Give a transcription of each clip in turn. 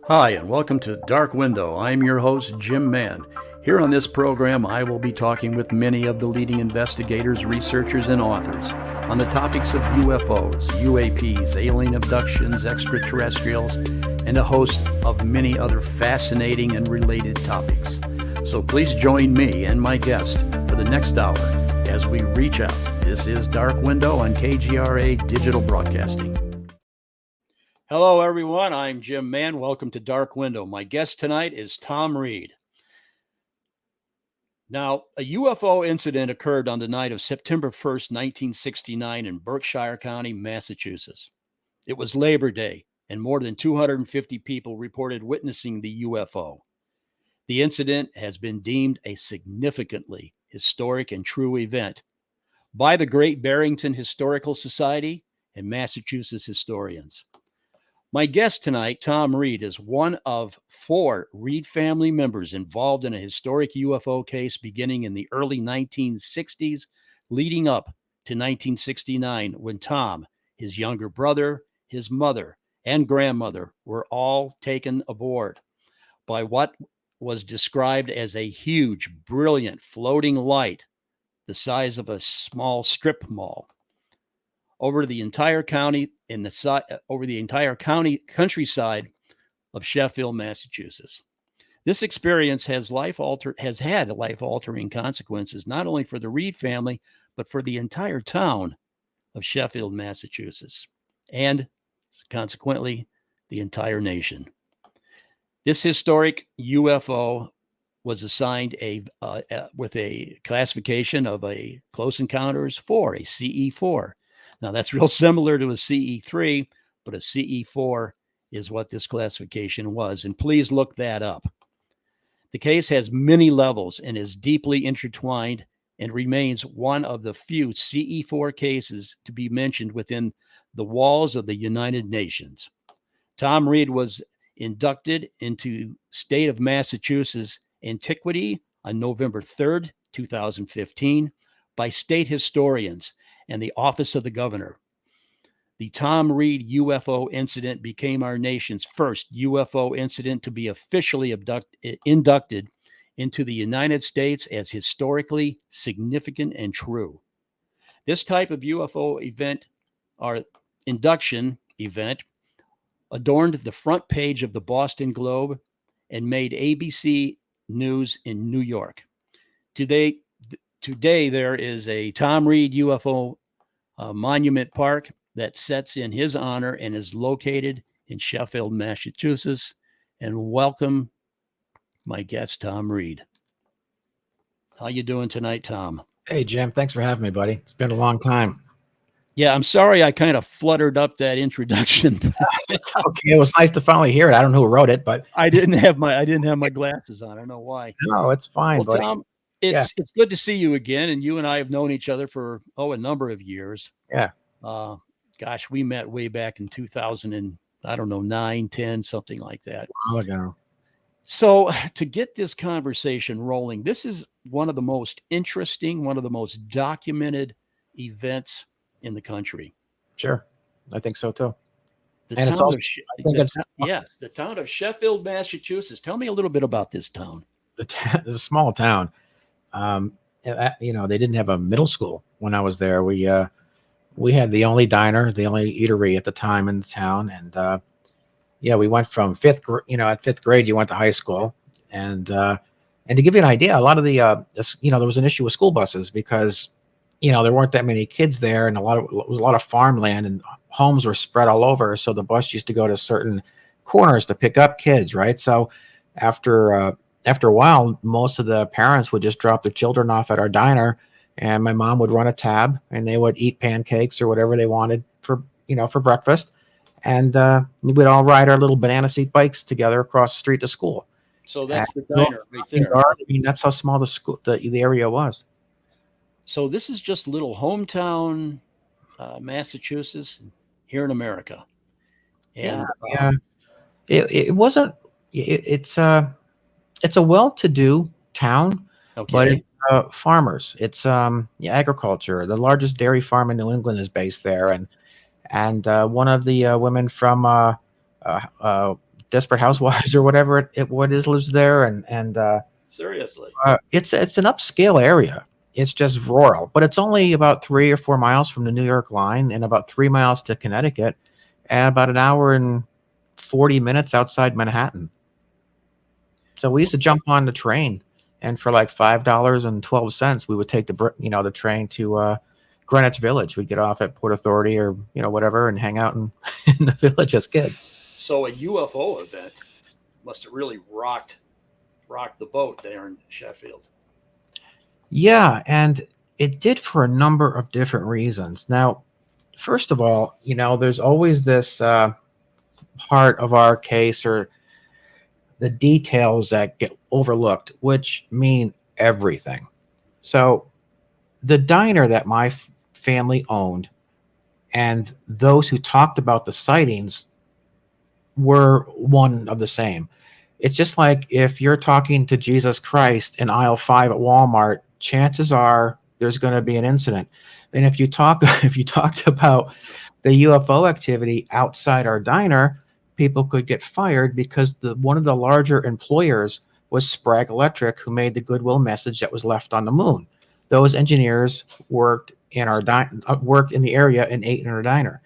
Hi, and welcome to Dark Window. I'm your host, Jim Mann. Here on this program, I will be talking with many of the leading investigators, researchers, and authors on the topics of UFOs, UAPs, alien abductions, extraterrestrials, and a host of many other fascinating and related topics. So please join me and my guest for the next hour as we reach out. This is Dark Window on KGRA Digital Broadcasting. Hello, everyone. I'm Jim Mann. Welcome to Dark Window. My guest tonight is Thom Reed. Now, a UFO incident occurred on the night of September 1st, 1969 in Berkshire County, Massachusetts. It was Labor Day, and more than 250 people reported witnessing the UFO. The incident has been deemed a significantly historic and true event by the Great Barrington Historical Society and Massachusetts historians. My guest tonight, Thom Reed, is one of 4 Reed family members involved in a historic UFO case beginning in the early 1960s, leading up to 1969, when Thom, his younger brother, his mother, and grandmother were all taken aboard by what was described as a huge, brilliant, floating light the size of a small strip mall over the entire county countryside of Sheffield, Massachusetts. This experience has had life-altering consequences not only for the Reed family, but for the entire town of Sheffield, Massachusetts, and consequently the entire nation. This historic UFO was assigned with a classification of a close encounters 4, a CE4. Now, that's real similar to a CE3, but a CE4 is what this classification was. And please look that up. The case has many levels and is deeply intertwined and remains one of the few CE4 cases to be mentioned within the walls of the United Nations. Thom Reed was inducted into state of Massachusetts antiquity on November 3rd, 2015, by state historians and the Office of the Governor. The Thom Reed UFO incident became our nation's first UFO incident to be officially inducted into the United States as historically significant and true. This type of UFO event, or induction event, adorned the front page of the Boston Globe and made ABC News in New York. Today there is a Thom Reed UFO monument park that sets in his honor and is located in Sheffield, Massachusetts. And welcome my guest, Thom Reed. How you doing tonight, Thom? Hey, Jim. Thanks for having me, buddy. It's been a long time. Yeah, I'm sorry I kind of fluttered up that introduction. Okay, it was nice to finally hear it. I don't know who wrote it, but I didn't have my glasses on. I don't know why. No, it's fine, well, buddy. Thom, it's good to see you again, and you and I have known each other for a number of years. Yeah. Gosh, we met way back in 2000 and I don't know 9, 10, something like that. A while ago. So to get this conversation rolling, this is one of the most interesting, one of the most documented events in the country. Sure, I think so too. The town of Sheffield, Massachusetts. Tell me a little bit about this town. It's a small town. They didn't have a middle school when I was there. We had the only diner, the only eatery at the time in the town, and we went from at 5th grade, you went to high school, and to give you an idea, a lot of there was an issue with school buses because there weren't that many kids there, and it was a lot of farmland, and homes were spread all over. So the bus used to go to certain corners to pick up kids, right? So after a while, most of the parents would just drop their children off at our diner, and my mom would run a tab, and they would eat pancakes or whatever they wanted for breakfast, and we'd all ride our little banana seat bikes together across the street to school. So that's the diner right there. I mean, that's how small the area was. So this is just little hometown Massachusetts here in America. And it wasn't. It's a well-to-do town, but it's farmers. It's agriculture. The largest dairy farm in New England is based there, and one of the women from Desperate Housewives or whatever what is lives there, and Seriously. it's an upscale area. It's just rural, but it's only about 3 or 4 miles from the New York line, and about 3 miles to Connecticut, and about an hour and 40 minutes outside Manhattan. So we used to jump on the train, and for like $5.12, we would take the train to Greenwich Village. We'd get off at Port Authority or whatever, and hang out in the village as kids. So a UFO event must have really rocked the boat there in Sheffield. Yeah, and it did for a number of different reasons. Now, first of all, there's always this part of our case, or the details that get overlooked, which mean everything. So the diner that my family owned, and those who talked about the sightings, were one of the same. It's just like if you're talking to Jesus Christ in aisle 5 at Walmart, chances are there's going to be an incident. And if you talked about the UFO activity outside our diner, people could get fired because one of the larger employers was Sprague Electric, who made the goodwill message that was left on the moon. Those engineers worked in the area and ate in our diner,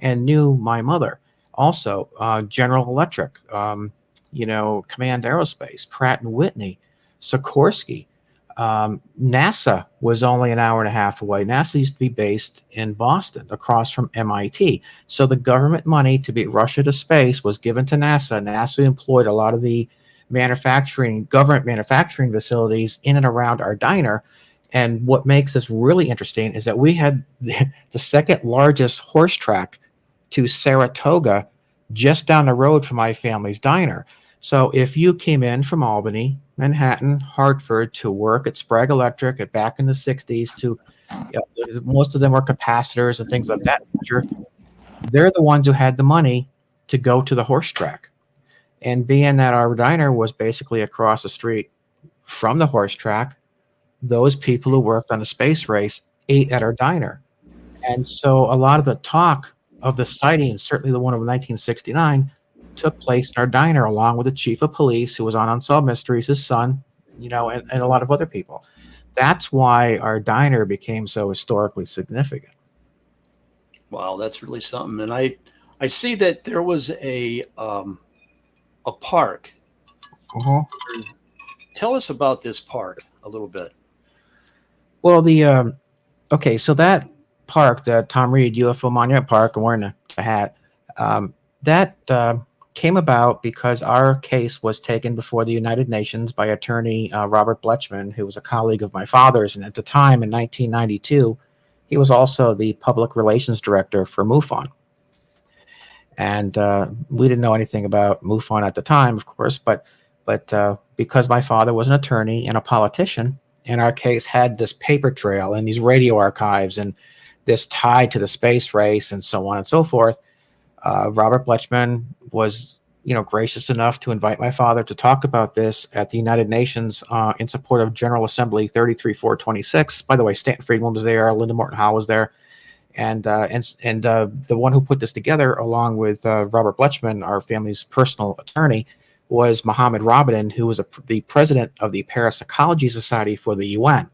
and knew my mother. Also, General Electric, Command Aerospace, Pratt and Whitney, Sikorsky. NASA was only an hour and a half away. NASA used to be based in Boston, across from MIT. So the government money to beat Russia to space was given to NASA. NASA employed a lot of the government manufacturing facilities in and around our diner. And what makes this really interesting is that we had the second largest horse track to Saratoga, just down the road from my family's diner. So if you came in from Albany, Manhattan, Hartford to work at Sprague Electric back in the 60s, most of them were capacitors and things of that nature, they're the ones who had the money to go to the horse track. And being that our diner was basically across the street from the horse track, those people who worked on the space race ate at our diner. And so a lot of the talk of the sightings, certainly the one of 1969, took place in our diner, along with the chief of police, who was on Unsolved Mysteries, his son, and a lot of other people. That's why our diner became so historically significant. Wow, that's really something. And I see that there was a park. Uh-huh. Tell us about this park a little bit. Well, so that park, the Thom Reed UFO Monument Park, I'm wearing a hat, that came about because our case was taken before the United Nations by attorney Robert Bletchman, who was a colleague of my father's. And at the time, in 1992, he was also the public relations director for MUFON. And we didn't know anything about MUFON at the time, of course, but because my father was an attorney and a politician, and our case had this paper trail and these radio archives and this tied to the space race and so on and so forth, Robert Bletchman was, gracious enough to invite my father to talk about this at the United Nations in support of General Assembly 33-426. By the way, Stanton Friedman was there, Linda Morton Howell was there, and the one who put this together, along with Robert Bletchman, our family's personal attorney, was Mohammed Rabidin, who was the president of the Parapsychology Society for the UN.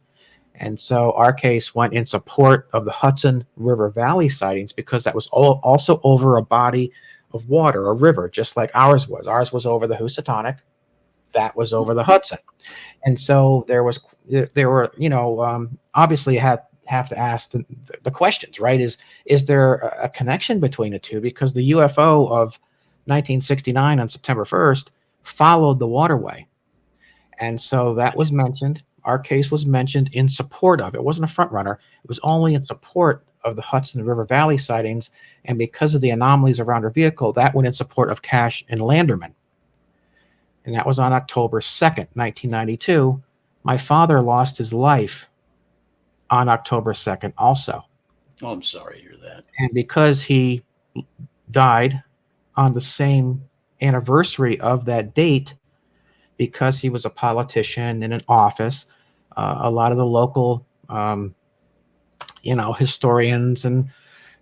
And so our case went in support of the Hudson River Valley sightings, because that was also over a body of water, a river, just like ours was. Ours was over the Housatonic. That was over the Hudson. And so there were, obviously you have to ask the questions, right? Is there a connection between the two? Because the UFO of 1969 on September 1st followed the waterway. And so that was mentioned. Our case was mentioned in support of. It wasn't a front runner. It was only in support of the Hudson River Valley sightings. And because of the anomalies around our vehicle, that went in support of Cash and Landerman. And that was on October 2nd, 1992. My father lost his life on October 2nd also. Oh, I'm sorry to hear that. And because he died on the same anniversary of that date, because he was a politician in an office, a lot of the local, historians and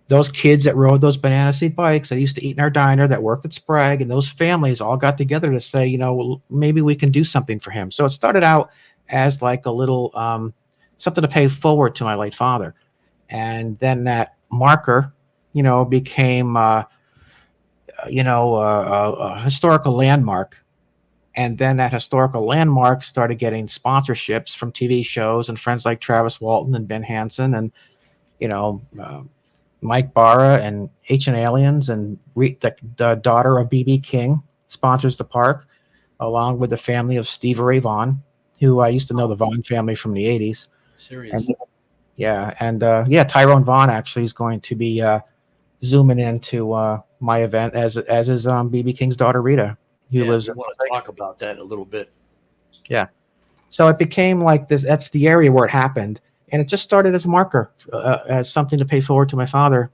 those kids that rode those banana seat bikes that used to eat in our diner that worked at Sprague, and those families all got together to say, well, maybe we can do something for him. So it started out as like a little something to pay forward to my late father. And then that marker, became, a historical landmark. And then that historical landmark started getting sponsorships from TV shows and friends like Travis Walton and Ben Hansen and, Mike Barra and Ancient Aliens and the daughter of B.B. King sponsors the park, along with the family of Steve Ray Vaughan, who I used to know the Vaughan family from the 80s. Serious. And Tyrone Vaughan actually is going to be zooming into my event as is B.B. King's daughter Rita, who lives. We want to talk about that a little bit. Yeah. So it became like this. That's the area where it happened. And it just started as a marker, as something to pay forward to my father,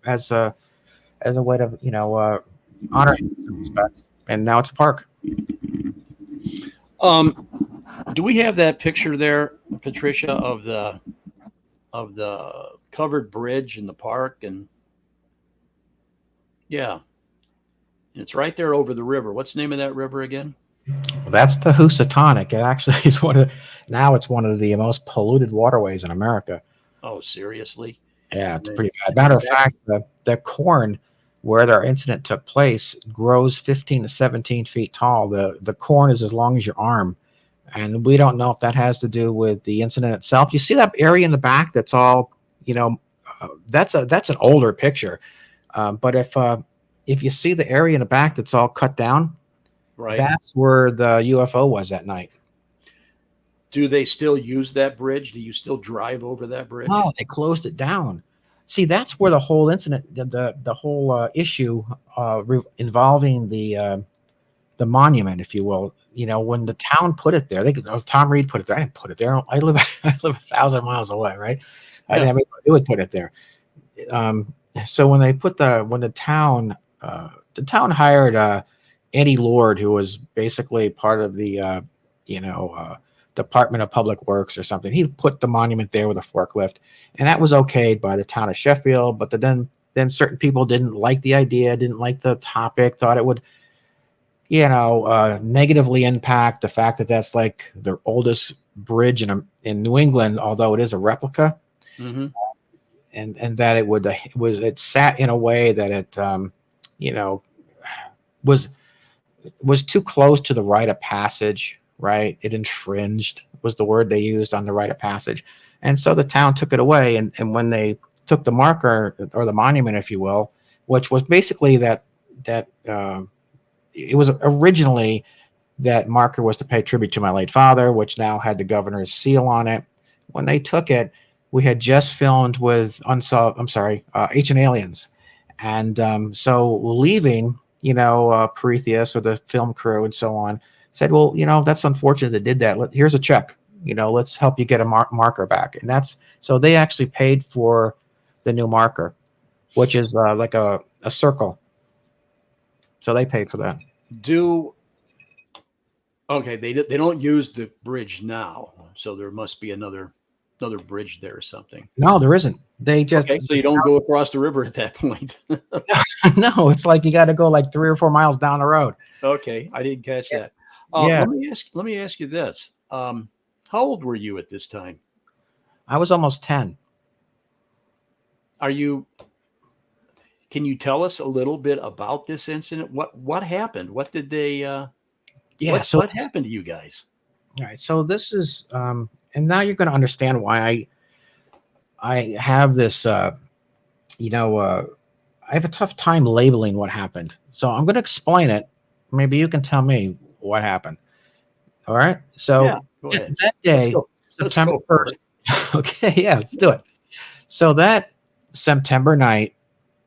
as a way to, honor him in some respects. And now it's a park. Do we have that picture there, Patricia, of the covered bridge in the park? And yeah, it's right there over the river. What's the name of that river again? That's the Housatonic. It actually is it's one of the most polluted waterways in America. Oh, seriously? Yeah, it's pretty bad. Matter of fact, the corn where their incident took place grows 15 to 17 feet tall. The corn is as long as your arm. And we don't know if that has to do with the incident itself. You see that area in the back that's all, that's an older picture. But if you see the area in the back that's all cut down, right, that's where the UFO was that night. Do they still use that bridge? Do you still drive over that bridge? No, they closed it down. See, that's where the whole incident, the whole issue involving the monument, if you will. When the town put it there, Thom Reed put it there. I didn't put it there. I live 1,000 miles away, right? I didn't have anything to do with put it there. So when they put the town hired Eddie Lord, who was basically part of the Department of Public Works or something. He put the monument there with a forklift, and that was okayed by the town of Sheffield. But then certain people didn't like the idea, didn't like the topic, thought it would, negatively impact the fact that that's like the oldest bridge in New England, although it is a replica, mm-hmm. and that it sat in a way that it was too close to the rite of passage. Right, it infringed was the word they used on the rite of passage, and so the town took it away. And when they took the marker or the monument, if you will, which was basically that it was originally that marker was to pay tribute to my late father, which now had the governor's seal on it. When they took it, we had just filmed with Ancient Aliens, and so leaving, Prometheus or the film crew and so on. Said, well, that's unfortunate they did that. Here's a check. Let's help you get a marker back. And so they actually paid for the new marker, which is like a circle. So they paid for that. They don't use the bridge now, so there must be another bridge there or something. No, there isn't. They just so you don't go across the river at that point. No, it's like you got to go like 3 or 4 miles down the road. Okay, I didn't catch that. Yeah. Let me ask you this. How old were you at this time? I was almost 10. Can you tell us a little bit about this incident? What happened? What did they what happened to you guys? All right. So this is and now you're going to understand why I have this I have a tough time labeling what happened. So I'm going to explain it. Maybe you can tell me what happened. All right. So that day, September 1st. Okay. Yeah, let's do it. So that September night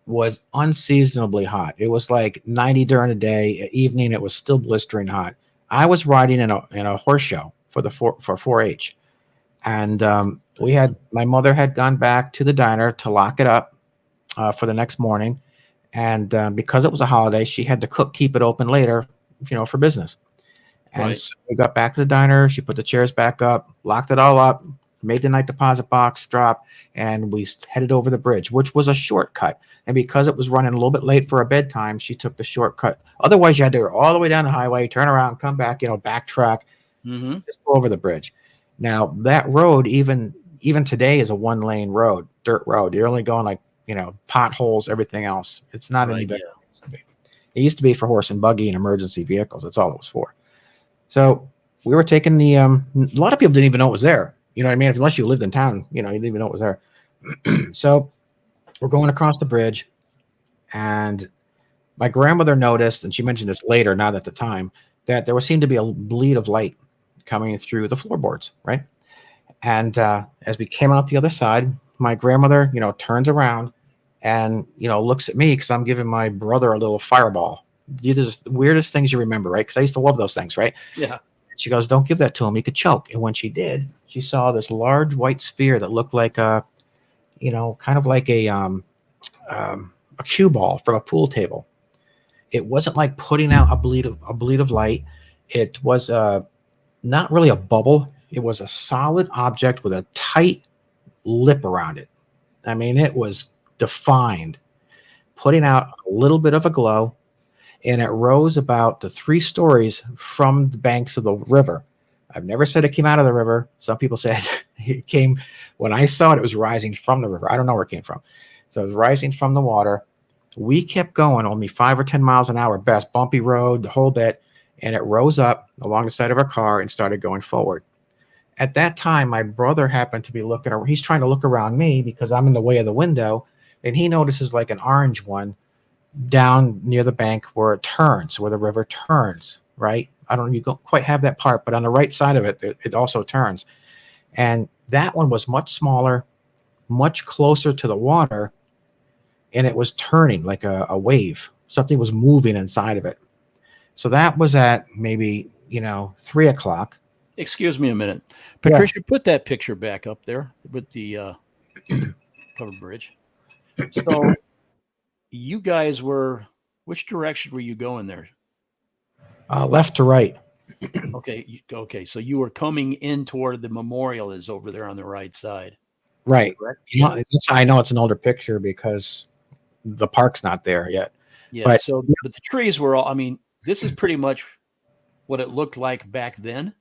was unseasonably hot. It was like 90 during the day. At evening, it was still blistering hot. I was riding in a horse show for 4-H. And my mother had gone back to the diner to lock it up for the next morning. And because it was a holiday, she had the cook keep it open later, for business. And so we got back to the diner. She put the chairs back up, locked it all up, made the night deposit box drop, and we headed over the bridge, which was a shortcut. And because it was running a little bit late for our bedtime, she took the shortcut. Otherwise, you had to go all the way down the highway, turn around, come back, backtrack, just go over the bridge. Now, that road, even today, is a one-lane road, dirt road. You're only going like, potholes, everything else. It's not any better. Yeah. It used to be for horse and buggy and emergency vehicles. That's all it was for. So we were taking the, a lot of people didn't even know it was there. You know what I mean? Unless you lived in town, you didn't even know it was there. So we're going across the bridge, and my grandmother noticed, and she mentioned this later, not at the time, that there seemed to be a bleed of light coming through the floorboards, right? And as we came out the other side, my grandmother, turns around and, looks at me because I'm giving my brother a little fireball. These the weirdest things you remember, right? Because I used to love those things, right? Yeah. She goes, "Don't give that to him. He could choke." And when she did, she saw this large white sphere that looked like a, kind of like a cue ball from a pool table. It wasn't like putting out a bleed of light. It was not really a bubble. It was a solid object with a tight lip around it. I mean, it was defined, putting out a little bit of a glow, and it rose about the 3 stories from the banks of the river. I've never said it came out of the river. Some people said it came, when I saw it, it was rising from the river. I don't know where it came from. So it was rising from the water. We kept going, only 5 or 10 miles an hour, best bumpy road, the whole bit, and it rose up along the side of our car and started going forward. At that time, my brother happened to be looking around. He's trying to look around me because I'm in the way of the window, and he notices like an orange one down near the bank where it turns, where the river turns, right? I don't know if you don't quite have that part, but on the right side of it, it also turns. And that one was much smaller, much closer to the water, and it was turning like a wave. Something was moving inside of it. So that was at maybe, 3 o'clock. Excuse me a minute. Patricia, put that picture back up there with the covered bridge. So you guys which direction were you going there? Left to right. Okay. Okay. So you were coming in toward the memorial is over there on the right side. Right. I know it's an older picture because the park's not there yet. Yeah. But the trees were all, this is pretty much what it looked like back then.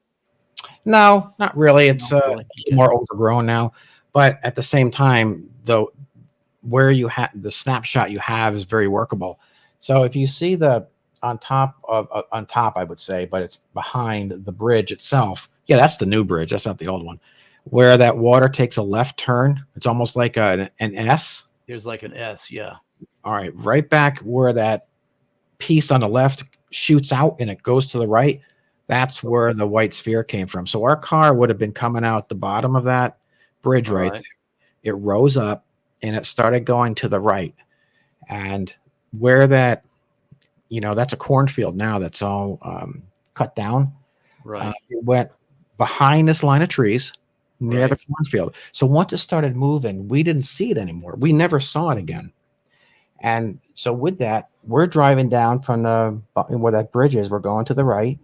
No, not really. It's more overgrown now. But at the same time, though, where you have the snapshot you have is very workable. So if you see on top, I would say, but it's behind the bridge itself. Yeah, that's the new bridge. That's not the old one. Where that water takes a left turn, it's almost like an S. There's like an S, yeah. All right, right back where that piece on the left shoots out and it goes to the right. That's where the white sphere came from. So our car would have been coming out the bottom of that bridge right there. It rose up and it started going to the right. And where that, that's a cornfield now that's all cut down. Right. It went behind this line of trees near the cornfield. So once it started moving, we didn't see it anymore. We never saw it again. And so with that, we're driving down from where that bridge is. We're going to the right.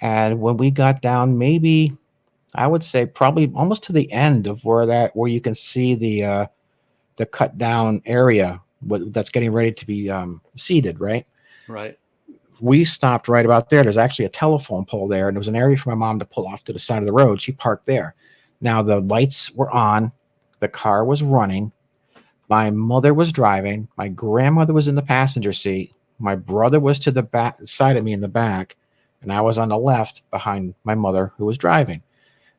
And when we got down, maybe I would say probably almost to the end of where you can see the cut down area that's getting ready to be seeded, right? Right. We stopped right about there. There's actually a telephone pole there, and there was an area for my mom to pull off to the side of the road. She parked there. Now the lights were on, the car was running, my mother was driving, my grandmother was in the passenger seat, my brother was to the back side of me in the back, and I was on the left behind my mother who was driving.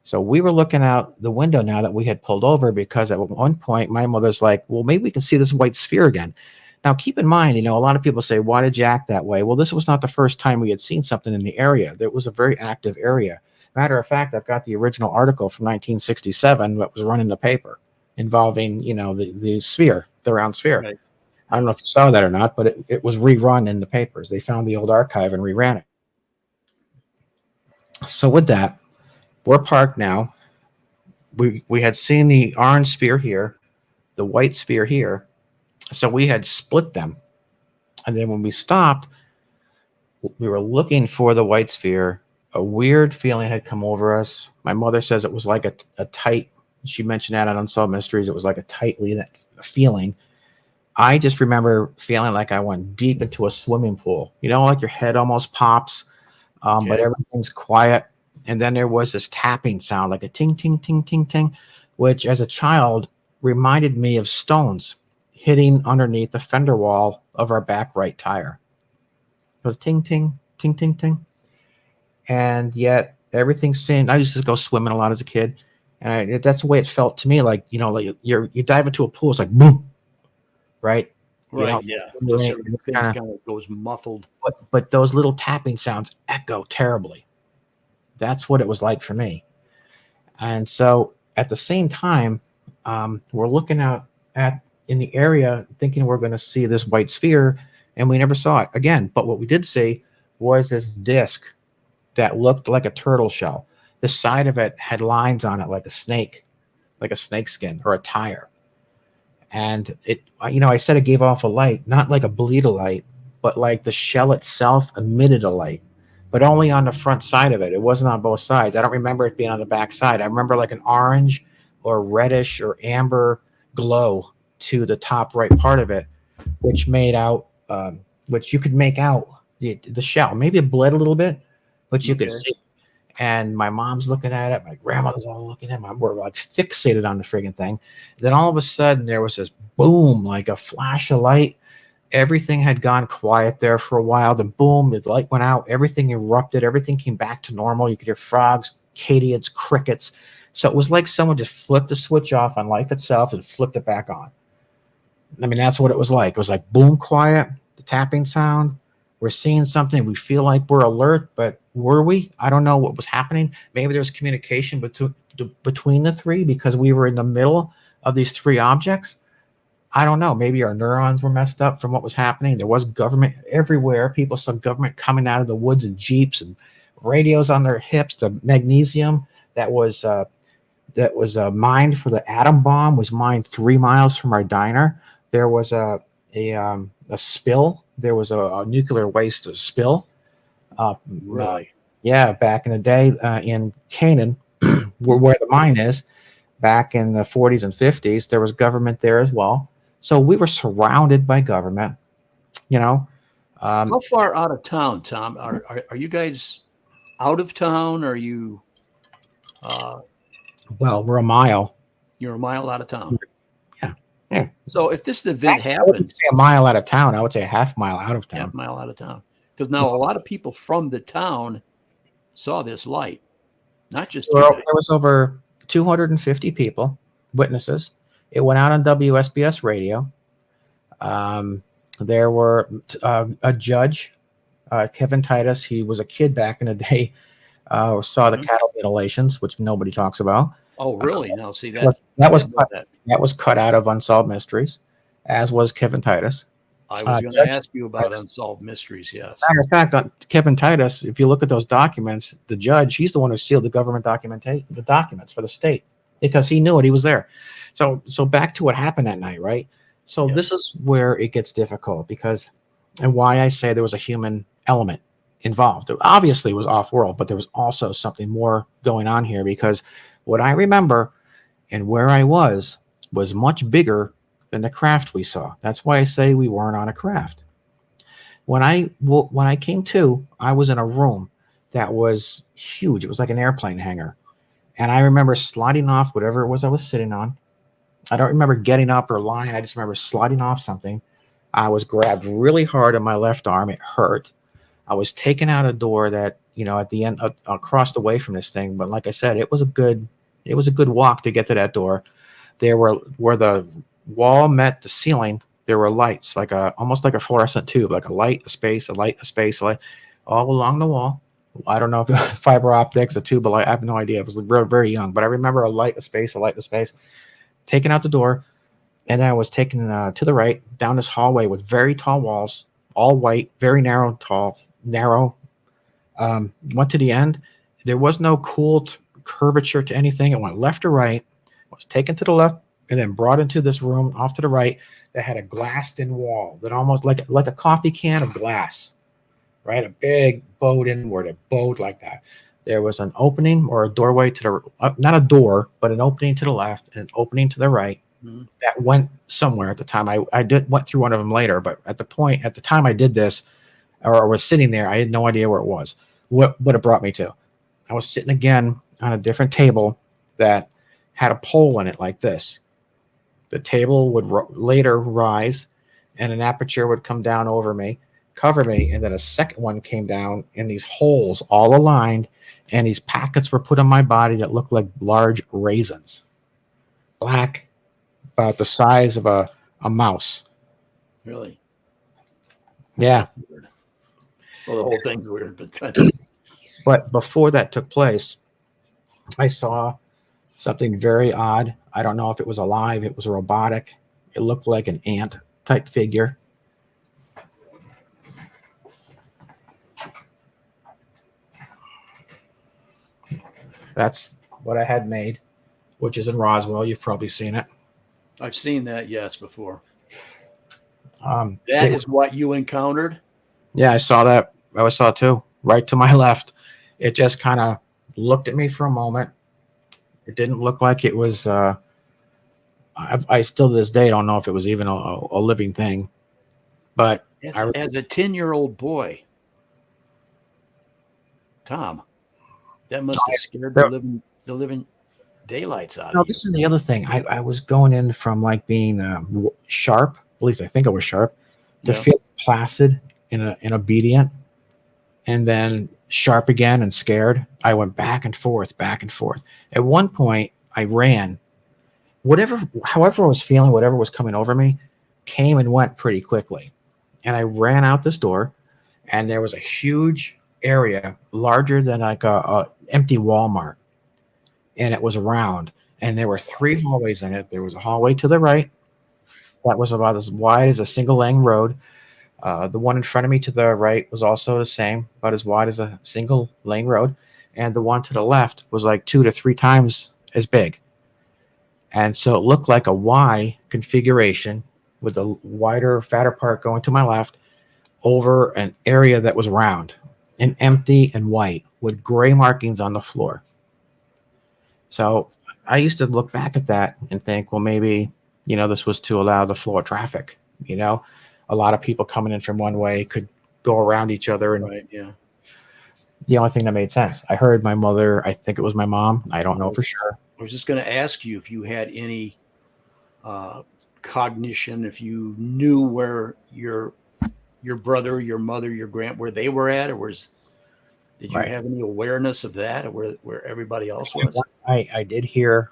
So we were looking out the window now that we had pulled over, because at one point my mother's like, well, maybe we can see this white sphere again. Now, keep in mind, a lot of people say, why did you act that way? Well, this was not the first time we had seen something in the area. There was a very active area. Matter of fact, I've got the original article from 1967 that was run in the paper involving, the sphere, the round sphere. Right. I don't know if you saw that or not, but it was rerun in the papers. They found the old archive and reran it. So with that, we're parked now. We had seen the orange sphere here, the white sphere here. So we had split them. And then when we stopped, we were looking for the white sphere. A weird feeling had come over us. My mother says it was like a tight She mentioned that on Unsolved Mysteries. It was like a tightly feeling. I just remember feeling like I went deep into a swimming pool. You know, like your head almost pops, but Okay. everything's quiet. And then there was this tapping sound, like a ting, ting, ting, ting, ting, which as a child reminded me of stones hitting underneath the fender wall of our back right tire. It was ting, ting, ting, ting, ting. And yet everything seemed, I used to go swimming a lot as a kid. And that's the way it felt to me. Like, you know, like you dive into a pool, it's like boom, right? You Right. know, Yeah. Just it's everything kind of goes muffled. but those little tapping sounds echo terribly. That's what it was like for me. And so at the same time, we're looking out at in the area thinking we're going to see this white sphere, and we never saw it again. But what we did see was this disc that looked like a turtle shell. The side of it had lines on it like a snake skin or a tire. And it, you know, I said it gave off a light, not like a bleed a light, but like the shell itself emitted a light, but only on the front side of it. It wasn't on both sides. I don't remember it being on the back side. I remember like an orange or reddish or amber glow to the top right part of it, which made out, which you could make out the shell. Maybe it bled a little bit, but you could Okay. see. And my mom's looking at it. My grandmother's all looking at it. We're like fixated on the friggin' thing. Then all of a sudden there was this boom, like a flash of light. Everything had gone quiet there for a while. Then boom, the light went out. Everything erupted. Everything came back to normal. You could hear frogs, katydids, crickets. So it was like someone just flipped the switch off on life itself and flipped it back on. I mean, that's what it was like. It was like boom, quiet, the tapping sound. We're seeing something. We feel like we're alert, but were we? I don't know what was happening. Maybe there's communication between the three because we were in the middle of these three objects. I don't know. Maybe our neurons were messed up from what was happening. There was government everywhere. People saw government coming out of the woods in jeeps and radios on their hips. The magnesium that was mined for the atom bomb was mined 3 miles from our diner. There was a spill. There was a nuclear waste spill. Uh, Really? yeah, back in the day in Canaan, where the mine is, back in the 40s and 50s, there was government there as well. So we were surrounded by government. You know, How far out of town, Thom? Are you guys out of town? Are you uh, well, we're a mile. you're a mile out of town? Yeah, yeah. So if this event Actually, I wouldn't happened, say a mile out of town. I would say a half mile out of half town. mile out of town, because now a lot of people from the town saw this light, not just you Well, guys. there was over 250 people, witnesses. It went out on WSBS radio. Um, there were a judge, Kevin Titus. He was a kid back in the day. Saw the Mhm. cattle mutilations, which nobody talks about. Oh, really? No, see That was that that I was didn't know cut, that. that was cut out of Unsolved Mysteries, as was Kevin Titus. I was going to Judge ask you about Titus. unsolved mysteries. Yes. Matter of fact, Kevin Titus, if you look at those documents, the judge, he's the one who sealed the government the documents for the state because he knew it. He was there. So back to what happened that night, right? So Yes. this is where it gets difficult because, and why I say there was a human element involved. It obviously was off world, but there was also something more going on here because what I remember and where I was much bigger than the craft we saw. That's why I say we weren't on a craft. When I came to, I was in a room that was huge. It was like an airplane hangar, and I remember sliding off whatever it was I was sitting on. I don't remember getting up or lying. I just remember sliding off something. I was grabbed really hard on my left arm. It hurt. I was taken out a door that at the end across the way from this thing. But like I said, it was a good walk to get to that door. There were where the wall met the ceiling. There were lights, like almost like a fluorescent tube, like a light, a space, a light, a space, a light, all along the wall. I don't know if fiber optics, a tube of light. I have no idea. It was very, very young, but I remember a light, a space, a light, a space. Taken out the door, and I was taken to the right down this hallway with very tall walls, all white, very narrow, tall, narrow. Went to the end. There was no cool curvature to anything. It went left or right. Was taken to the left and then brought into this room off to the right that had a glassed-in wall that almost like a coffee can of glass, right? A big bowed inward, it bowed like that. there was an opening or a doorway to the not a door, but an opening to the left and an opening to the right Mhm. that went somewhere at the time. I went through one of them later, but at the time I did this or I was sitting there, I had no idea where it was, what it brought me to. I was sitting again on a different table that had a pole in it like this. The table would later rise, and an aperture would come down over me, cover me, and then a second one came down, and these holes all aligned, and these packets were put on my body that looked like large raisins, black, about the size of a mouse. Really? Yeah. That's weird. Well, the whole thing's weird, but But before that took place, I saw something very odd. I don't know if it was alive, it was robotic. It looked like an ant type figure. That's what I had made, which is in Roswell. You've probably seen it. I've seen that, yes, before. Um, That it- is what you encountered? yeah, I saw that. I saw it too, right to my left. It just kind of looked at me for a moment. It didn't look like it was. I still to this day don't know if it was even a living thing, but As a 10-year-old boy, Tom, that must have scared there- the living daylights out no, of you. this is the other thing. I was going in from like being sharp, at least I think I was sharp, to Yeah. feel placid and obedient, and then sharp again and scared. I went back and forth, back and forth. At one point, I ran. However I was feeling, whatever was coming over me, came and went pretty quickly. And I ran out this door, and there was a huge area, larger than like a empty Walmart, and it was round. And there were three hallways in it. There was a hallway to the right that was about as wide as a single lane road. The one in front of me to the right was also the same, about as wide as a single lane road. And the one to the left was like 2 to 3 times as big. And so it looked like a Y configuration with a wider, fatter part going to my left over an area that was round and empty and white with gray markings on the floor. So I used to look back at that and think, well, maybe, this was to allow the flow of traffic. A lot of people coming in from one way could go around each other. And Right, yeah. the only thing that made sense, I heard my mother, I think it was my mom, I don't know for sure. I was just going to ask you if you had any cognition, if you knew where your brother, your mother, your where they were at, or did you Right. have any awareness of that, or where everybody else was? I did hear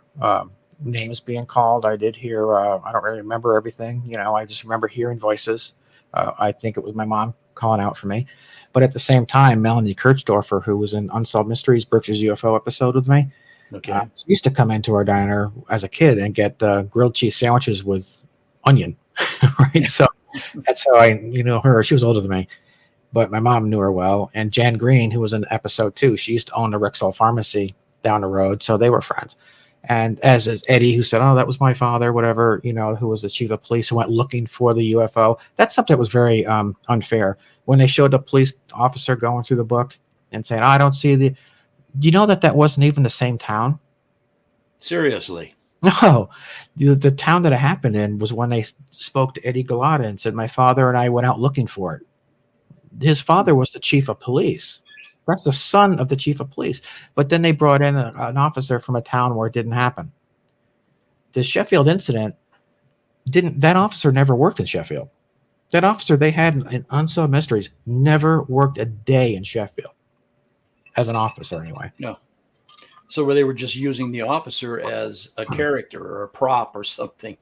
names being called. I did hear, I don't really remember everything. I just remember hearing voices. I think it was my mom calling out for me. But at the same time, Melanie Kirchdorfer, who was in Unsolved Mysteries, Berkshire's UFO episode with me, Okay. she used to come into our diner as a kid and get grilled cheese sandwiches with onion. Right. So that's how I knew her. She was older than me, but my mom knew her well. And Jan Green, who was in episode 2, she used to own the Rexall Pharmacy down the road. So they were friends. And as is Eddie, who said, oh, that was my father, whatever, who was the chief of police, who went looking for the UFO. That's something that was very unfair. When they showed the police officer going through the book and saying, oh, I don't see the, you know that wasn't even the same town? Seriously. No, the town that it happened in was when they spoke to Eddie Galata and said, my father and I went out looking for it. His father was the chief of police. That's the son of the chief of police. But then they brought in an officer from a town where it didn't happen. The Sheffield incident that officer never worked in Sheffield. That officer they had in Unsolved Mysteries never worked a day in Sheffield as an officer anyway. No. So where they were just using the officer as a character or a prop or something.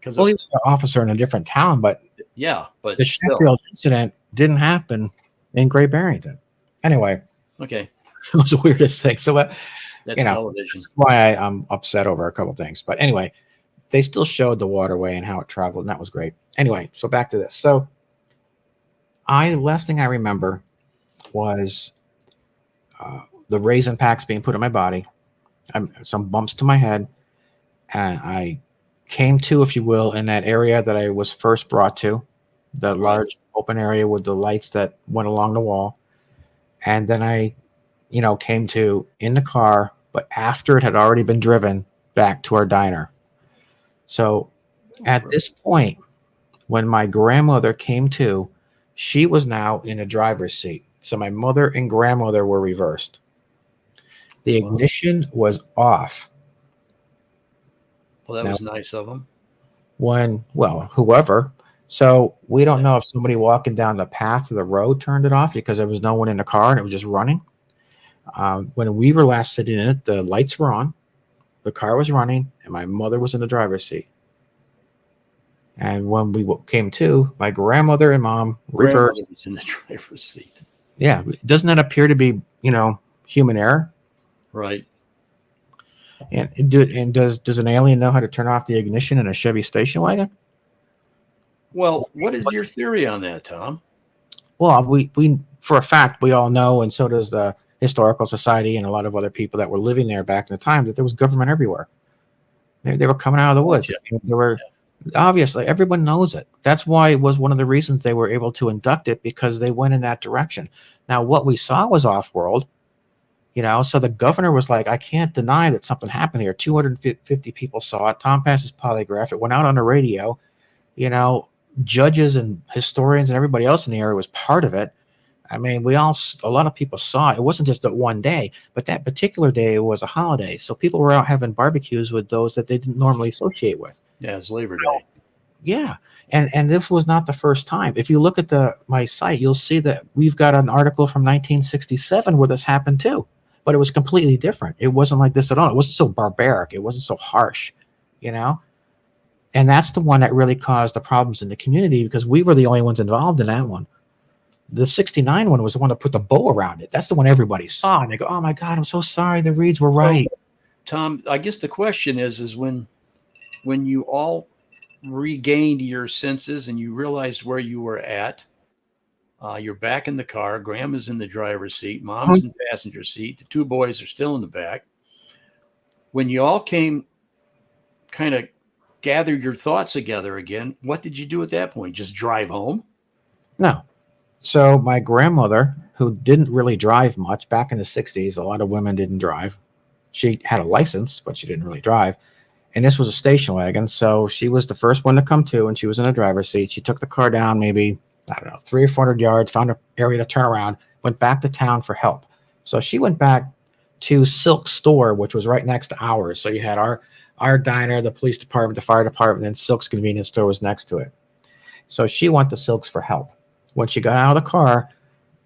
Well, he was an officer in a different town, but yeah, but the still. Sheffield incident didn't happen in Great Barrington. Anyway, okay, it was the weirdest thing. So that's television. That's why I'm upset over a couple things. But anyway, they still showed the waterway and how it traveled, and that was great. Anyway, so back to this. So last thing I remember was the raisin packs being put in my body, some bumps to my head, and I came to, if you will, in that area that I was first brought to, the large open area with the lights that went along the wall. And then I came to in the car, but after it had already been driven back to our diner. So at this point, when my grandmother came to, she was now in a driver's seat. So my mother and grandmother were reversed. The ignition was off. Well, that Now, was nice of them. whoever. So we don't know if somebody walking down the path of the road turned it off because there was no one in the car and it was just running. When we were last sitting in it, the lights were on, the car was running, and my mother was in the driver's seat. And when we came to, my grandmother and mom reversed. Grandmother was in the driver's seat. Yeah, doesn't that appear to be, human error? Right. And does an alien know how to turn off the ignition in a Chevy station wagon? Well, what is your theory on that, Tom? Well, we for a fact we all know, and so does the Historical Society and a lot of other people that were living there back in the time, that there was government everywhere. They were coming out of the woods. There were obviously everyone knows it. That's why it was one of the reasons they were able to induct it, because they went in that direction. Now, what we saw was off-world. So the governor was like, I can't deny that something happened here. 250 people saw it. Tom passed his polygraph. It went out on the radio. Judges and historians and everybody else in the area was part of it. I mean, a lot of people saw it. It wasn't just that one day, but that particular day was a holiday. So people were out having barbecues with those that they didn't normally associate with. Yeah, it's Labor Day. Yeah. And this was not the first time. If you look at my site, you'll see that we've got an article from 1967 where this happened too. But it was completely different. It wasn't like this at all. It wasn't so barbaric. It wasn't so harsh, And that's the one that really caused the problems in the community, because we were the only ones involved in that one. The 69 one was the one that put the bow around it. That's the one everybody saw. And they go, oh, my God, I'm so sorry. The Reeds were right. Tom, I guess the question is when you all regained your senses and you realized where you were at, you're back in the car. Grandma's in the driver's seat. Mom's in the passenger seat. The two boys are still in the back. When you all came, kind of gathered your thoughts together again, what did you do at that point? Just drive home? No. So my grandmother, who didn't really drive much back in the 60s, a lot of women didn't drive. She had a license, but she didn't really drive. And this was a station wagon. So she was the first one to come to, and she was in the driver's seat. She took the car down maybe, 300 or 400 yards, found an area to turn around, went back to town for help. So she went back to Silk's store, which was right next to ours. So you had our diner, the police department, the fire department, and Silk's convenience store was next to it. So she went to Silk's for help. When she got out of the car,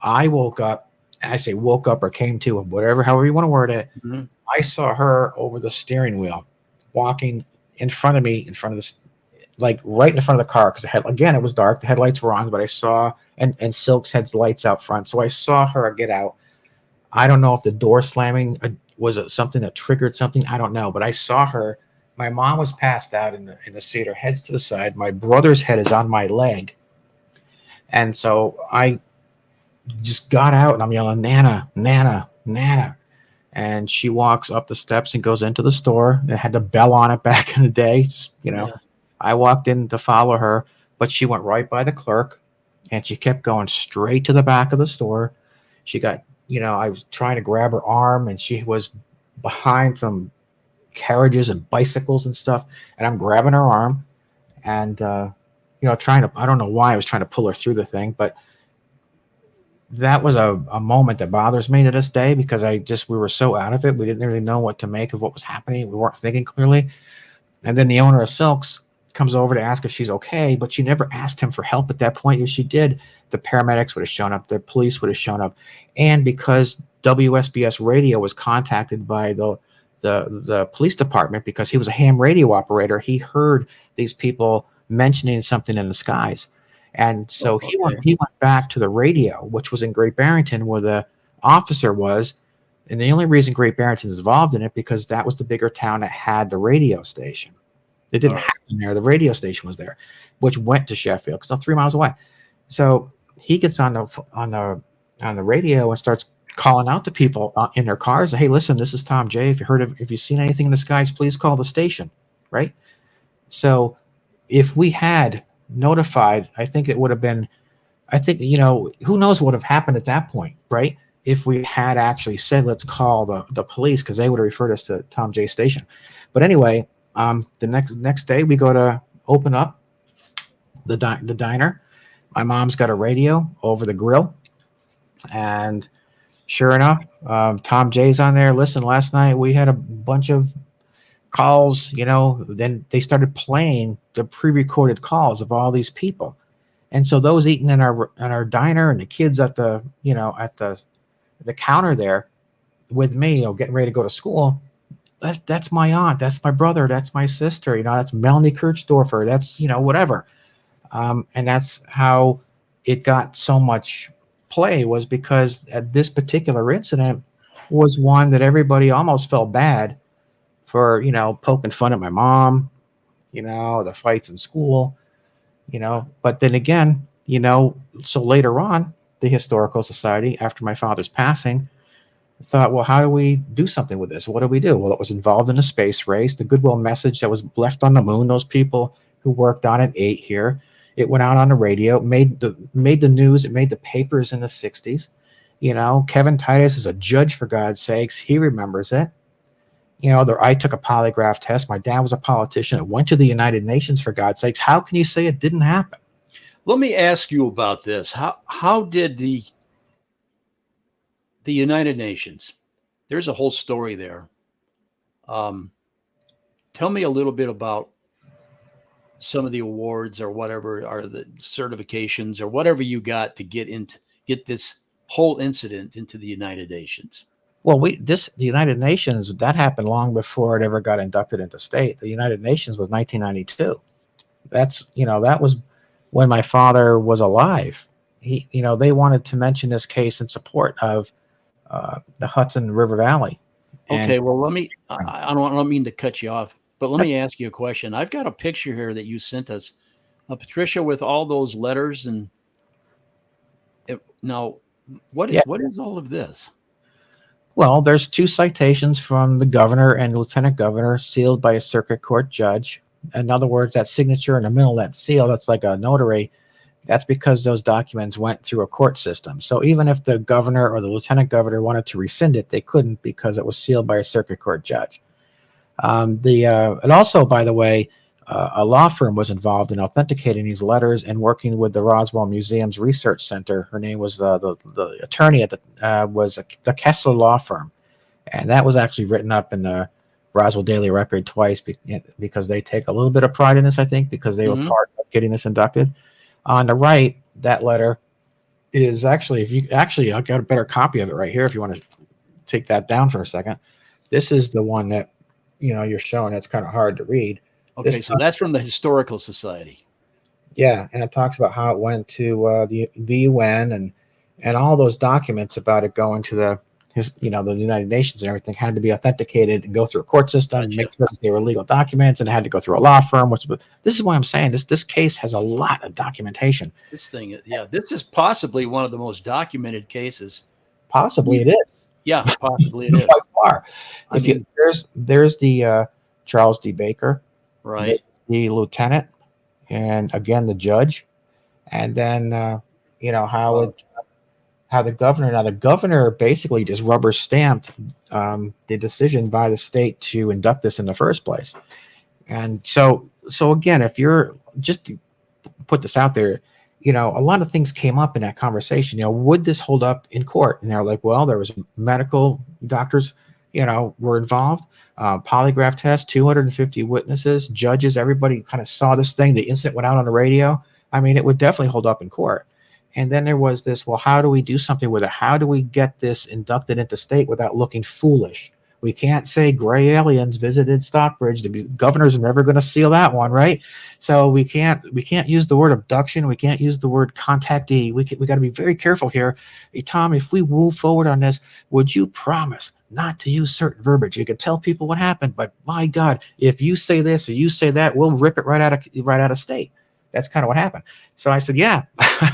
I woke up. I say woke up or came to, however you want to word it. Mm-hmm. I saw her over the steering wheel, walking in front of me, right in front of the car, because it was dark. The headlights were on, but I saw, and Silk's had lights out front. So I saw her get out. I don't know if the door slamming was something that triggered something. I don't know, but I saw her. My mom was passed out in the seat. Her head's to the side. My brother's head is on my leg. And so I just got out and I'm yelling, Nana, Nana, Nana. And she walks up the steps and goes into the store. It had the bell on it back in the day. Yeah. I walked in to follow her, but she went right by the clerk and she kept going straight to the back of the store. She got, I was trying to grab her arm and she was behind some carriages and bicycles and stuff. And I'm grabbing her arm and, I don't know why I was trying to pull her through the thing, but that was a moment that bothers me to this day, because we were so out of it. We didn't really know what to make of what was happening. We weren't thinking clearly. And then the owner of Silk's comes over to ask if she's okay, but she never asked him for help at that point. If she did, the paramedics would have shown up, the police would have shown up. And because WSBS radio was contacted by the police department, because he was a ham radio operator, he heard these people mentioning something in the skies. And so he went back to the radio, which was in Great Barrington, where the officer was. And the only reason Great Barrington is involved in it, because that was the bigger town that had the radio station. It didn't happen there. The radio station was there, which went to Sheffield, because 3 miles away. So he gets on the radio and starts calling out to people in their cars. Hey, listen, this is Tom J. If you've seen anything in the skies, please call the station. Right. So if we had notified, I think it would have been, who knows what would have happened at that point, right? if we had actually said, let's call the police, because they would have referred us to Tom J Station. But anyway, the next day we go to open up the diner. My mom's got a radio over the grill, and sure enough, Tom J's on there. Listen, last night we had a bunch of calls. Then they started playing the pre-recorded calls of all these people, and so those eating in our diner and the kids at the counter there with me, getting ready to go to school. That's my aunt, that's my brother, that's my sister. That's Melanie Kirchdorfer. That's whatever. And that's how it got so much play, was because at this particular incident was one that everybody almost felt bad for, poking fun at my mom, the fights in school, but then again, so later on, the Historical Society, after my father's passing, thought, well, how do we do something with this? What do we do? Well, it was involved in a space race, the goodwill message that was left on the moon. Those people who worked on it ate here. It went out on the radio, made the news. It made the papers in the 60s. Kevin Titus is a judge, for God's sakes. He remembers it. I took a polygraph test. My dad was a politician. It went to the United Nations, for God's sakes. How can you say it didn't happen? Let me ask you about this. How did the United Nations, there's a whole story there. Tell me a little bit about some of the awards or whatever, or the certifications or whatever you got to get this whole incident into the United Nations. Well, the United Nations, that happened long before it ever got inducted into state. The United Nations was 1992. That was when my father was alive. They wanted to mention this case in support of the Hudson River Valley. Okay, well, I don't mean to cut you off, but let me ask you a question. I've got a picture here that you sent us, Patricia, with all those letters. And now, what is all of this? Well, there's 2 citations from the governor and lieutenant governor, sealed by a circuit court judge. In other words, that signature in the middle of that seal, that's like a notary. That's because those documents went through a court system. So even if the governor or the lieutenant governor wanted to rescind it, they couldn't, because it was sealed by a circuit court judge. And also, by the way, a law firm was involved in authenticating these letters and working with the Roswell Museum's Research Center. Her name was the attorney at the Kessler Law Firm, and that was actually written up in the Roswell Daily Record twice, because they take a little bit of pride in this, I think, because they were part of getting this inducted. On the right, that letter is actually, I've got a better copy of it right here if you want to take that down for a second. This is the one that you're showing. It's kind of hard to read. Okay, so that's from the Historical Society. Yeah, and it talks about how it went to the UN, and all those documents about it going to the United Nations and everything had to be authenticated and go through a court system, and make sure that they were legal documents, and it had to go through a law firm. This is why I'm saying this case has a lot of documentation. This is possibly one of the most documented cases. Possibly it is. Yeah, possibly it is. By far. There's the Charles D. Baker, right? The lieutenant, and again the judge, and then how the governor basically just rubber stamped the decision by the state to induct this in the first place. And so again, if you're just to put this out there, a lot of things came up in that conversation. Would this hold up in court? And they're like, well, there was medical doctors, were involved, polygraph tests, 250 witnesses, judges, everybody kind of saw this thing. The incident went out on the radio. I mean, it would definitely hold up in court. And then there was this, well, how do we do something with it? How do we get this inducted into state without looking foolish? We can't say gray aliens visited Stockbridge. The governor's never going to seal that one, right? So we can't use the word abduction. We can't use the word contactee. We got to be very careful here. Hey, Tom, if we move forward on this, would you promise not to use certain verbiage? You could tell people what happened, but my God, if you say this or you say that, we'll rip it right out of state. That's kind of what happened. So I said, yeah,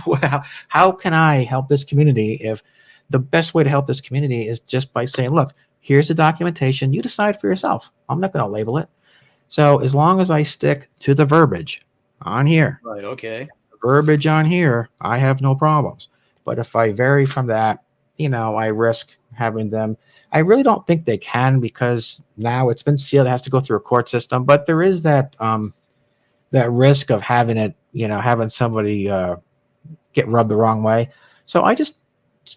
well, how can I help this community? If the best way to help this community is just by saying, look, here's the documentation. You decide for yourself. I'm not going to label it. So as long as I stick to the verbiage on here, right? Okay. The verbiage on here, I have no problems. But if I vary from that, I risk having them. I really don't think they can, because now it's been sealed. It has to go through a court system, but there is that risk of having it, having somebody get rubbed the wrong way. So I just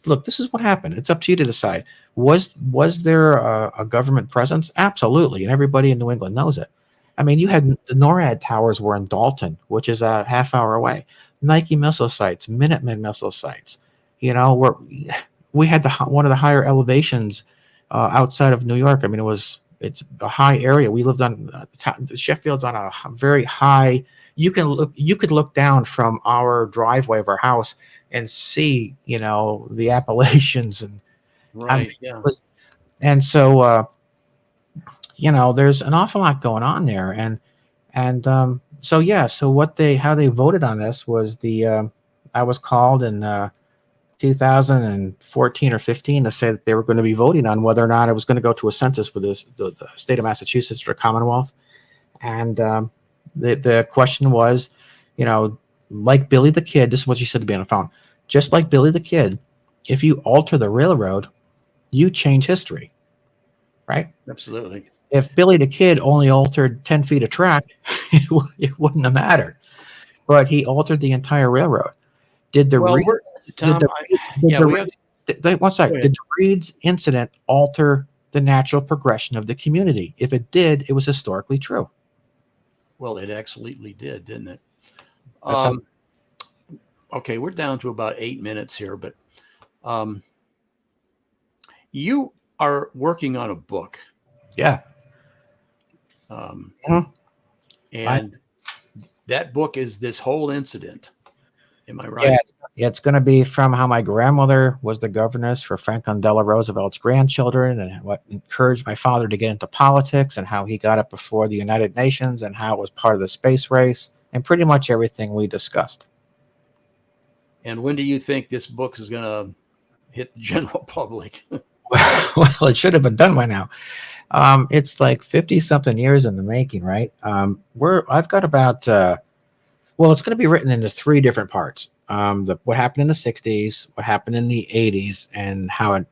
look. This is what happened. It's up to you to decide. Was there a government presence? Absolutely, and everybody in New England knows it. I mean, you had the NORAD towers were in Dalton, which is a half hour away. Nike missile sites, Minuteman missile sites. We had one of the higher elevations outside of New York. I mean, it's a high area. We lived on Sheffield's on a very high. You could look down from our driveway of our house and see, the Appalachians, and Right. Yeah. and so there's an awful lot going on there, so yeah. So how they voted on this was I was called in 2014 or 15 to say that they were going to be voting on whether or not it was going to go to a census for the state of Massachusetts or Commonwealth, and the question was, like Billy the Kid. This is what she said to me on the phone. Just like Billy the Kid, if you alter the railroad, you change history, right? Absolutely. If Billy the Kid only altered 10 feet of track, it wouldn't have mattered. But he altered the entire railroad. Did the Well, Tom, one second. Did the Reed's incident alter the natural progression of the community? If it did, it was historically true. Well, it absolutely did, didn't it? That's Okay, we're down to about 8 minutes here, but you are working on a book. Yeah. And that book is this whole incident. Am I right? Yeah, it's going to be from how my grandmother was the governess for Franklin Delano Roosevelt's grandchildren, and what encouraged my father to get into politics, and how he got up before the United Nations, and how it was part of the space race, and pretty much everything we discussed. And when do you think this book is going to hit the general public? Well, it should have been done by now. It's like 50 something years in the making, right? I've got about it's going to be written into 3 different parts. What happened in the 60s, what happened in the 80s, and how it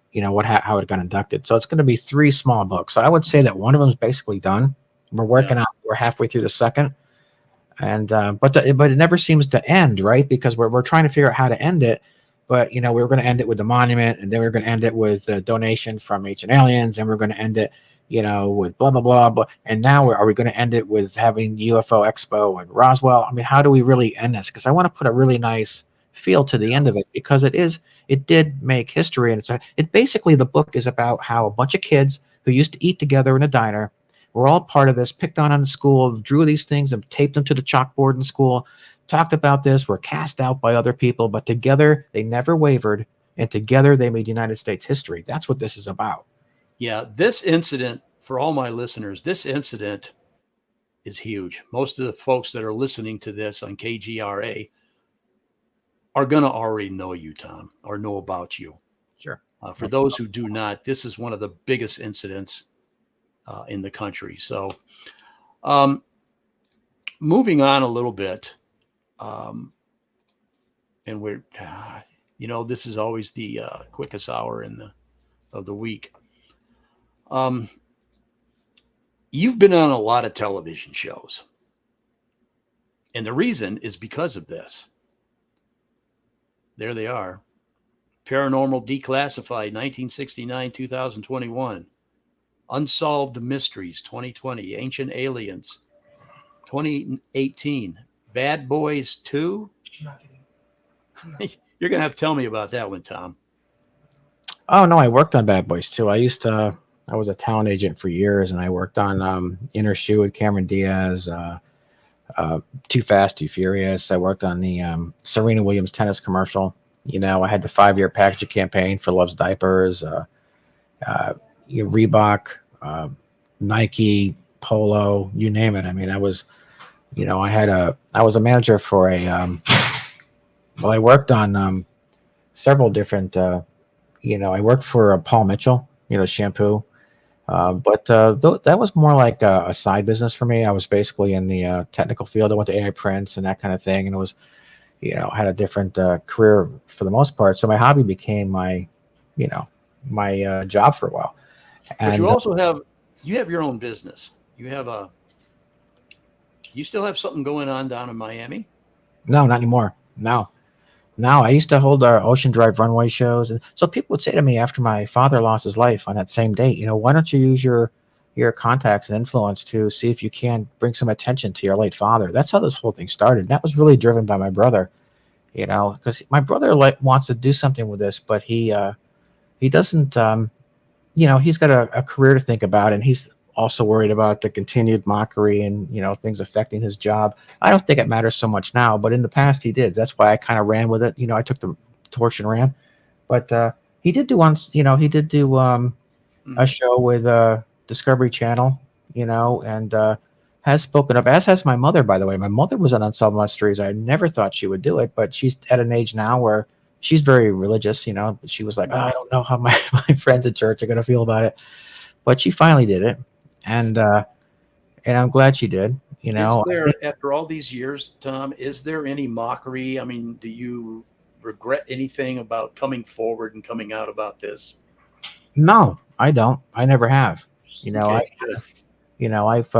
how it got inducted. So it's going to be 3 small books. So I would say that one of them is basically done. We're halfway through the second, and but it never seems to end, right? Because we're trying to figure out how to end it. But we were going to end it with the monument, and then we were going to end it with a donation from Ancient Aliens, and we're going to end it, with blah blah blah blah. And now are we going to end it with having UFO Expo and Roswell? I mean, how do we really end this? Because I want to put a really nice feel to the end of it, because it did make history, and it basically, the book is about how a bunch of kids who used to eat together in a diner were all part of this, picked on in the school, drew these things and taped them to the chalkboard in school. Talked about this, were cast out by other people, but together they never wavered, and together they made United States history. That's what this is about. Yeah, this incident, for all my listeners, this incident is huge. Most of the folks that are listening to this on KGRA are going to already know you, Tom, or know about you. Sure. For those who do not, this is one of the biggest incidents in the country. So moving on a little bit, and we're, this is always the quickest hour of the week. You've been on a lot of television shows, and the reason is because of this. There they are. Paranormal Declassified, 1969, 2021. Unsolved Mysteries, 2020. Ancient Aliens, 2018. Bad Boys 2. You're going to have to tell me about that one, Tom. Oh, no, I worked on Bad Boys 2. I was a talent agent for years, and I worked on Inner Shoe with Cameron Diaz, Too Fast, Too Furious. I worked on the Serena Williams tennis commercial. I had the 5-year packaging campaign for Love's Diapers, Reebok, Nike, Polo, you name it. I mean, I was a manager for I worked on several different, I worked for Paul Mitchell, shampoo. But that was more like a side business for me. I was basically in the technical field. I went to AI prints and that kind of thing, and it was, had a different career for the most part. So my hobby became my my job for a while. But you And also have your own business. You still have something going on down in Miami? no, not anymore. No, now I used to hold our Ocean Drive runway shows, and so people would say to me after my father lost his life on that same date, why don't you use your contacts and influence to see if you can bring some attention to your late father? That's how this whole thing started. That was really driven by my brother, because my brother wants to do something with this, but he doesn't. He's got a career to think about, and he's also worried about the continued mockery and things affecting his job. I don't think it matters so much now, but in the past he did. That's why I kind of ran with it. I took the torch and ran. But he did do once. He did do a Mhm. show with Discovery Channel. And has spoken up, as has my mother. By the way, my mother was on Unsolved Mysteries. I never thought she would do it, but she's at an age now where she's very religious. But she was like, oh, I don't know how my, my friends at church are going to feel about it, but she finally did it, and I'm glad she did. Is I think there, after all these years, Tom, is there any mockery? I mean, do you regret anything about coming forward and coming out about this? no, I don't. I never have. I, Okay, good. Of I've,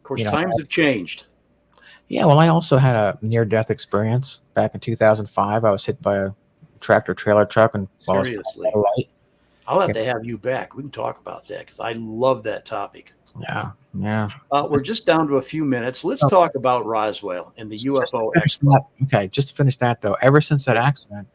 course, times have changed. yeah. Well, I also had a near-death experience back in 2005. I was hit by a tractor trailer truck, and while I was passing Seriously. a light. I'll have You to have you back. We can talk about that because I love that topic. Yeah, yeah. We're It's just down to a few minutes. Let's oh, talk about Roswell and the just to UFO finish Expo. that. Okay, just to finish that though. Ever since that Yeah, accident,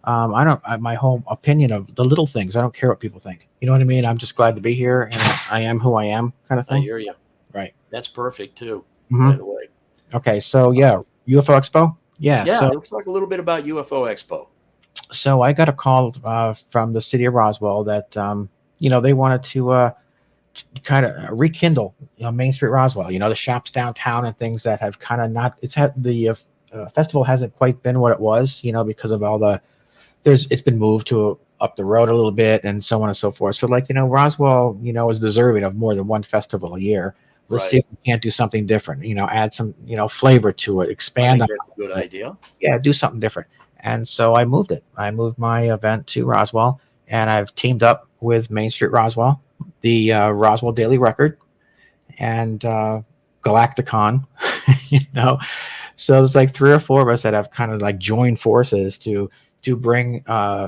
I don't. My whole opinion of the little things. I don't care what people think. You know what I mean? I'm just glad to be here, and I am who I am, kind of I thing. hear you. Right. That's perfect too, Hmm. by the way. Okay. So Uh, yeah, UFO Expo. Yeah. yeah, So let's talk a little bit about UFO Expo. I got a call from the city of Roswell that they wanted to kind of rekindle Main Street Roswell. The shops downtown and things that have kind of not. It's had the festival hasn't quite been what it was. Because of all the it's been moved to up the road a little bit and so on and so forth. So like Roswell is deserving of more than one festival a year. Let's see Right. if we can't do something different. Add some flavor to it, I expand think on that's a good it. idea. Yeah, do something different. And so I moved it. I moved my event to Roswell, and I've teamed up with Main Street Roswell, the Roswell Daily Record, and Galacticon. you know, so there's like three or four of us that have kind of like joined forces to bring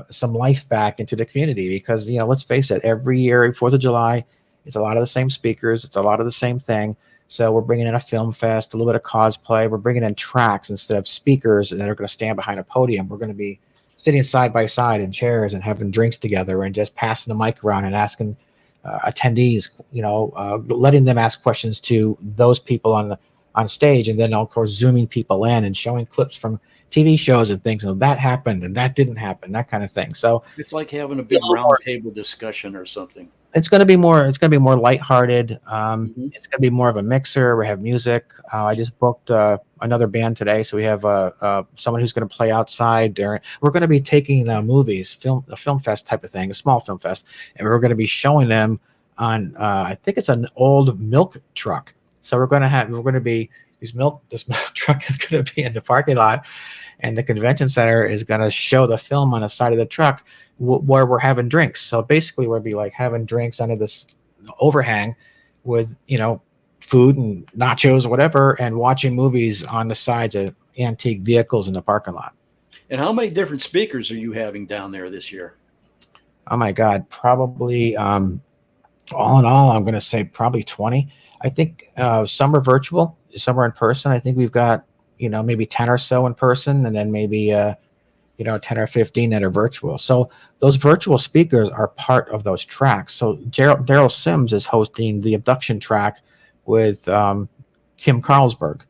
some life back into the community because let's face it, every year 4th of July, it's a lot of the same speakers, it's a lot of the same thing. So we're bringing in a film fest, a little bit of cosplay. We're bringing in tracks instead of speakers that are going to stand behind a podium. We're going to be sitting side by side in chairs and having drinks together and just passing the mic around and asking attendees, letting them ask questions to those people on stage, and then of course zooming people in and showing clips from TV shows and things. And that happened and that didn't happen, that kind of thing. So It's like having a be a big little more. round table discussion or something. It's going to be more. It's going to be more lighthearted. Hmm. It's going to be more of a mixer. We have music. I just booked another band today, so we have someone who's going to play outside. We're going to be taking movies, a film fest type of thing, a small film fest, and we're going to be showing them on. I think it's an old milk truck. So we're going to be this milk truck is going to be in the parking lot, and the convention center is going to show the film on the side of the truck where we're having drinks. So basically, we'll be like having drinks under this overhang with food and nachos or whatever, and watching movies on the sides of antique vehicles in the parking lot. And how many different speakers are you having down there this year? Oh my God, probably all in all, I'm going to say probably 20. I think some are virtual, some are in person. I think we've got maybe 10 or so in person, and then maybe 10 or 15 that are virtual. So those virtual speakers are part of those tracks. So Daryl Sims is hosting the abduction track with Kim Carlsberg.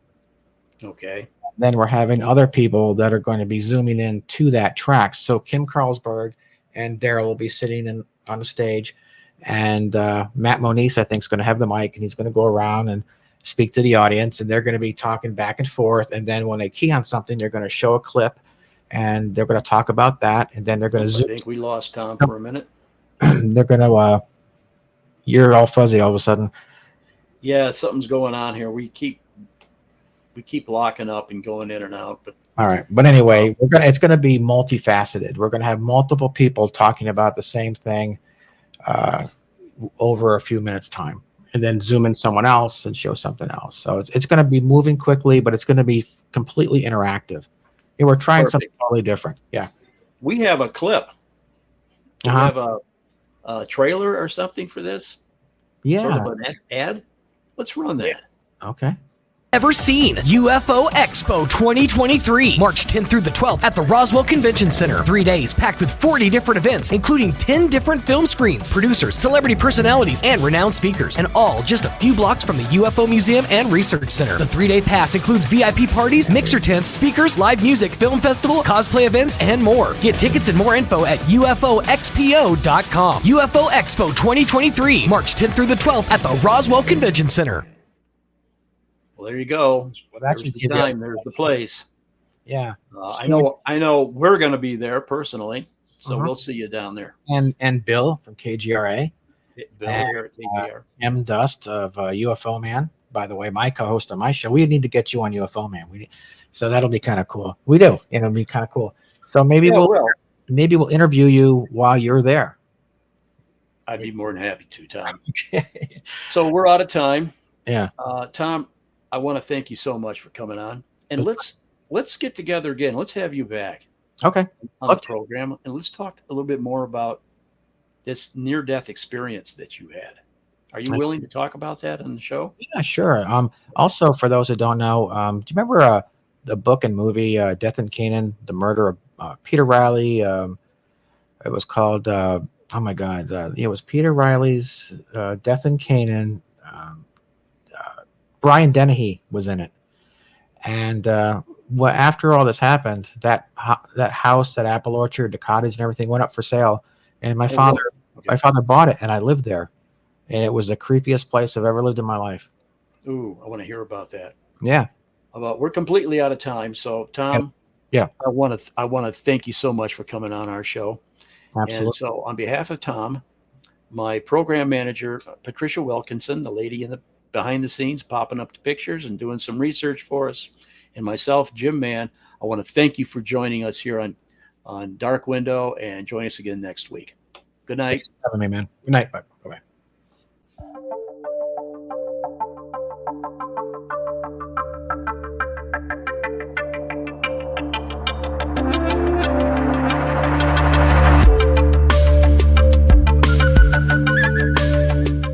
Okay. Then we're having other people that are going to be zooming in to that track. So Kim Carlsberg and Daryl will be sitting on the stage, and Matt Moniz, I think, is going to have the mic, and he's going to go around and speak to the audience, and they're going to be talking back and forth. And then when they key on something, they're going to show a clip, and they're going to talk about that, and then they're going to Oop, I zoom. think we lost Tom for a minute. They're going to you're all fuzzy all of a sudden. Yeah, something's going on here. We keep locking up and going in and out, but All right. But anyway, it's gonna be multifaceted. We're gonna have multiple people talking about the same thing over a few minutes time, and then zoom in someone else and show something else. So it's gonna be moving quickly, but it's gonna be completely interactive. And we're trying something totally different. Yeah. We have a clip. We have a trailer or something for this. Yeah. Sort of an ad. Let's run that. Okay. Ever seen UFO Expo 2023, March 10th through the 12th at the Roswell Convention Center. 3 days packed with 40 different events, including 10 different film screens, producers, celebrity personalities, and renowned speakers, and all just a few blocks from the UFO Museum and Research Center. The 3-day pass includes VIP parties, mixer tents, speakers, live music, film festival, cosplay events, and more. Get tickets and more info at ufoxpo.com. UFO Expo 2023, March 10th through the 12th at the Roswell Convention Center. Well, there you go. Well, that's there's the time. There's the place. Yeah. I know we're going to be there personally, so we'll see you down there. And Bill from KGRA. Bill here at KGR. M. Dust of UFO Man, by the way, my co-host on my show. We need to get you on UFO Man. So that'll be kind of cool. We do. It'll be kind of cool. So maybe we'll interview you while you're there. I'd be more than happy to, Tom. Okay. So we're out of time. Yeah. Tom, I want to thank you so much for coming on, and let's get together again. Let's have you back. Okay. On the program, and let's talk a little bit more about this near-death experience that you had. Are you willing to talk about that on the show? Yeah, sure. Also, for those who don't know, do you remember the book and movie Death in Canaan, the murder of Peter Riley? It was called, oh my God, it was Peter Riley's Death in Canaan. Brian Dennehy was in it. And after all this happened, that house, that apple orchard, the cottage and everything went up for sale. And my father bought it, and I lived there. And it was the creepiest place I've ever lived in my life. Ooh, I want to hear about that. Yeah. We're completely out of time. So, Tom, yeah. I want to thank you so much for coming on our show. Absolutely. And so, on behalf of Tom, my program manager, Patricia Wilkinson, the lady behind the scenes, popping up the pictures and doing some research for us, and myself, Jim Mann, I want to thank you for joining us here on Dark Window, and join us again next week. Good night. Thanks for having me, man. Good night. Bye.